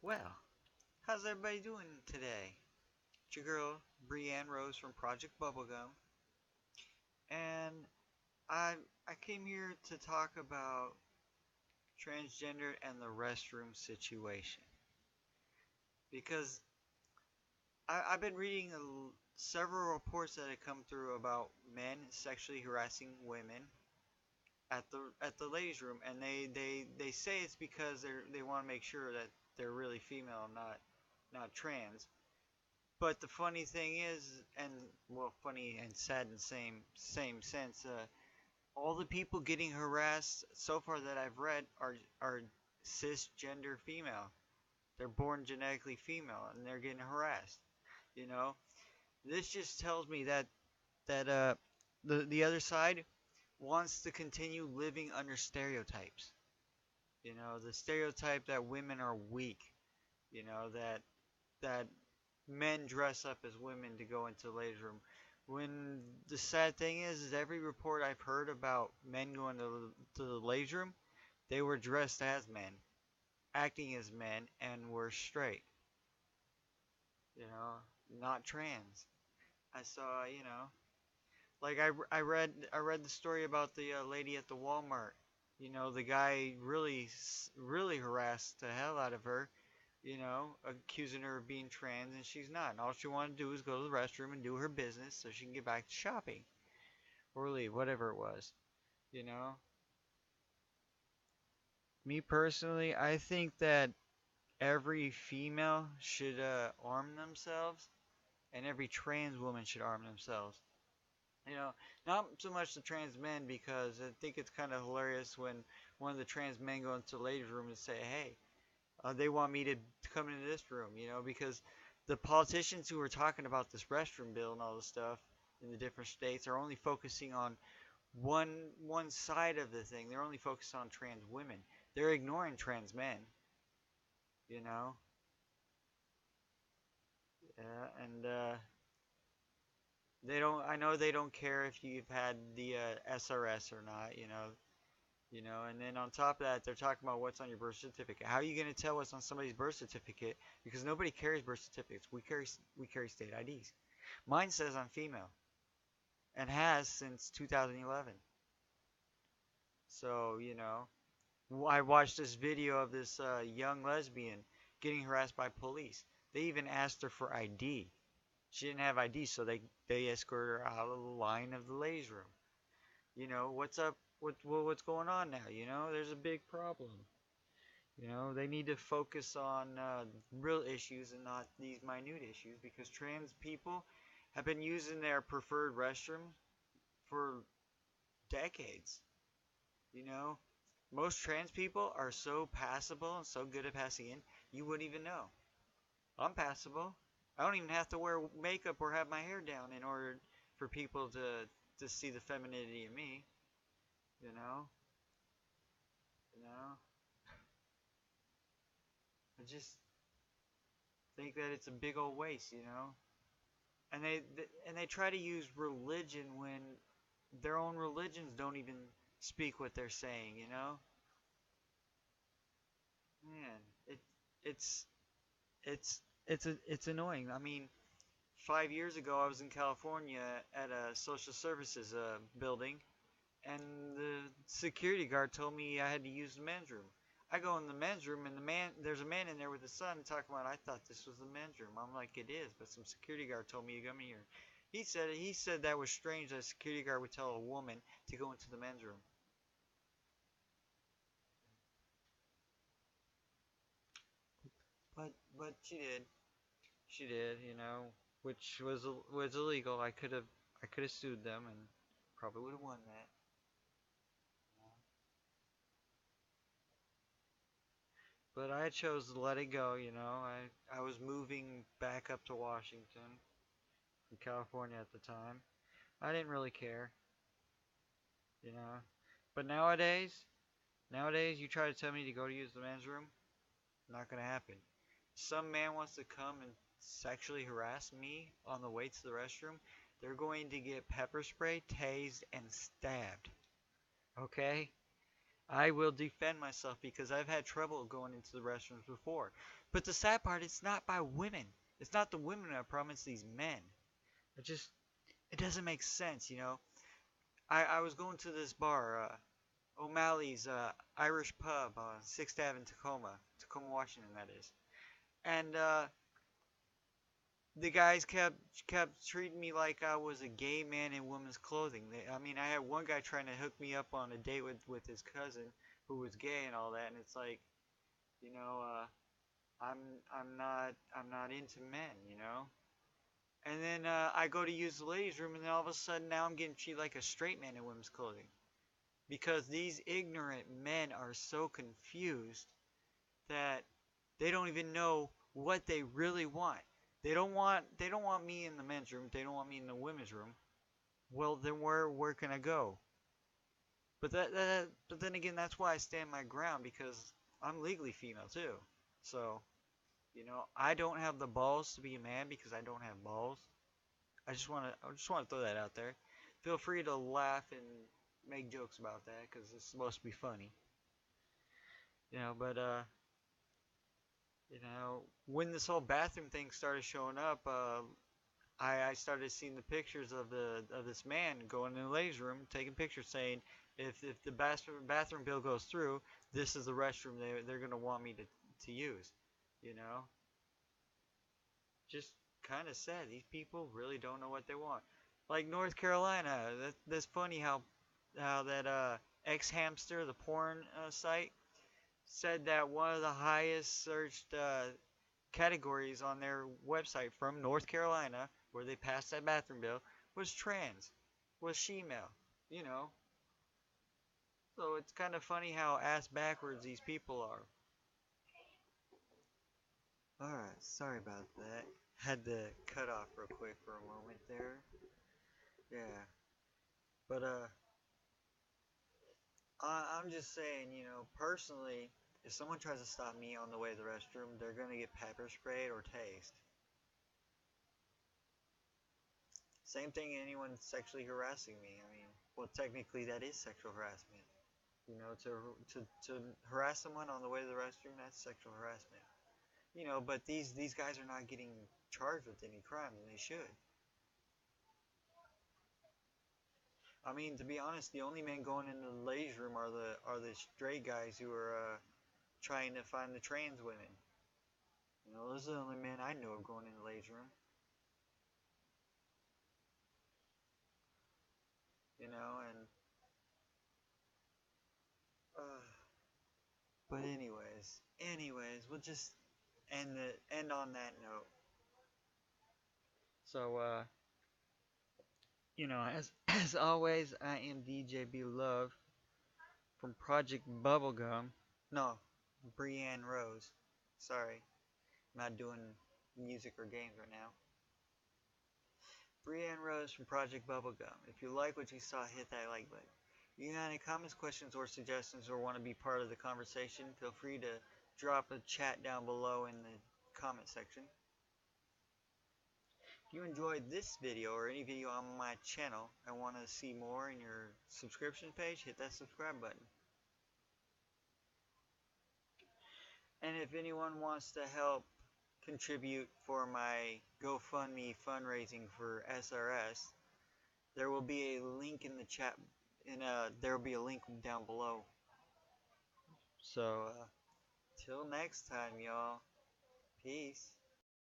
Well, how's everybody doing today? It's your girl, Brienne Rose from Project Bubblegum, and I I came here to talk about transgender and the restroom situation because I've been reading several reports that have come through about men sexually harassing women at the ladies' room, and they say it's because they want to make sure that they're really female, not trans. But the funny thing is, and well, funny and sad in the same sense, all the people getting harassed so far that I've read are cisgender female. They're born genetically female, and they're getting harassed. You know, this just tells me that the other side wants to continue living under stereotypes. The stereotype that women are weak. That men dress up as women to go into the ladies' room. When the sad thing is every report I've heard about men going to the ladies' room, they were dressed as men, acting as men, and were straight. Not trans. I saw, like I read the story about the lady at the Walmart. The guy really harassed the hell out of her, accusing her of being trans, and she's not. And all she wanted to do was go to the restroom and do her business so she can get back to shopping or leave, whatever it was. You know, Me personally, I think that every female should arm themselves, and every trans woman should arm themselves. You know, Not so much the trans men because I think it's kind of hilarious when one of the trans men go into the ladies' room and say, "Hey, they want me to come into this room," because the politicians who are talking about this restroom bill and all this stuff in the different states are only focusing on one side of the thing. They're only focused on trans women. They're ignoring trans men, you know. And they don't. I know they don't care if you've had the SRS or not, And then on top of that, they're talking about what's on your birth certificate. How are you going to tell what's on somebody's birth certificate? Because nobody carries birth certificates. We carry state IDs. Mine says I'm female and has since 2011. So I watched this video of this young lesbian getting harassed by police. They even asked her for ID. She didn't have ID, so they escorted her out of the line of the ladies' room. What's up? What's going on now? There's a big problem. They need to focus on real issues and not these minute issues because trans people have been using their preferred restroom for decades. You know, Most trans people are so passable and so good at passing in, you wouldn't even know. I'm passable. I don't even have to wear makeup or have my hair down in order for people to see the femininity in me. You know, you know. I just think that it's a big old waste. And they try to use religion when their own religions don't even speak what they're saying. Man, it it's it's annoying. I mean, 5 years ago I was in California at a social services building, and the security guard told me I had to use the men's room. I go in the men's room, and there's a man in there with his son talking about. I thought this was the men's room. I'm like, it is, but some security guard told me to come in here. He said that was strange that a security guard would tell a woman to go into the men's room. But she did, which was illegal. I could have sued them and probably would have won that. But I chose to let it go. I was moving back up to Washington from California at the time. I didn't really care, you know. But nowadays you try to tell me to go to use the men's room, not gonna happen. Some man wants to come and sexually harass me on the way to the restroom, they're going to get pepper spray, tased, and stabbed. Okay? I will defend myself because I've had trouble going into the restrooms before. But the sad part, it's not by women. It's not the women that promise these men. It just, it doesn't make sense, you know. I was going to this bar, O'Malley's Irish pub on 6th Ave in Tacoma, Washington, that is. And the guys kept treating me like I was a gay man in women's clothing. I mean, I had one guy trying to hook me up on a date with his cousin who was gay and all that, and it's like, you know, I'm I'm not into men, you know. And then I go to use the ladies' room, and then all of a sudden now I'm getting treated like a straight man in women's clothing because these ignorant men are so confused that they don't even know what they really want. They don't want me in the men's room. They don't want me in the women's room. Well, then where can I go? But then again, that's why I stand my ground because I'm legally female too. So, I don't have the balls to be a man because I don't have balls. I just want to throw that out there. Feel free to laugh and make jokes about that because it's supposed to be funny. But when this whole bathroom thing started showing up, I started seeing the pictures of this man going in the ladies' room, taking pictures, saying if the bathroom bill goes through, this is the restroom they're gonna want me to use. You know, just kind of sad. These people really don't know what they want. Like North Carolina, that's funny how that X Hamster, the porn site, said that one of the highest searched categories on their website from North Carolina, where they passed that bathroom bill, was trans, was shemale, you know. So it's kind of funny how ass backwards these people are. Alright, sorry about that. Had to cut off real quick for a moment there. Yeah. But I'm just saying, personally, if someone tries to stop me on the way to the restroom, they're gonna get pepper sprayed or tased. Same thing anyone sexually harassing me. I mean, well, technically that is sexual harassment. To harass someone on the way to the restroom, that's sexual harassment. But these guys are not getting charged with any crime, and they should. I mean, to be honest, the only men going into the ladies' room are the straight guys who are trying to find the trans women. Those are the only men I know of going in the ladies' room. And uh, but we'll just end on that note. So as as always, I am DJ B Love from Project Bubblegum. No, Brienne Rose. Sorry, I'm not doing music or games right now. Brienne Rose from Project Bubblegum. If you like what you saw, hit that like button. If you got any comments, questions, or suggestions, or want to be part of the conversation, feel free to drop a chat down below in the comment section. If you enjoyed this video or any video on my channel and want to see more in your subscription page, hit that subscribe button. And if anyone wants to help contribute for my GoFundMe fundraising for SRS, there will be a link in the chat. There will be a link down below. So, till next time, y'all. Peace.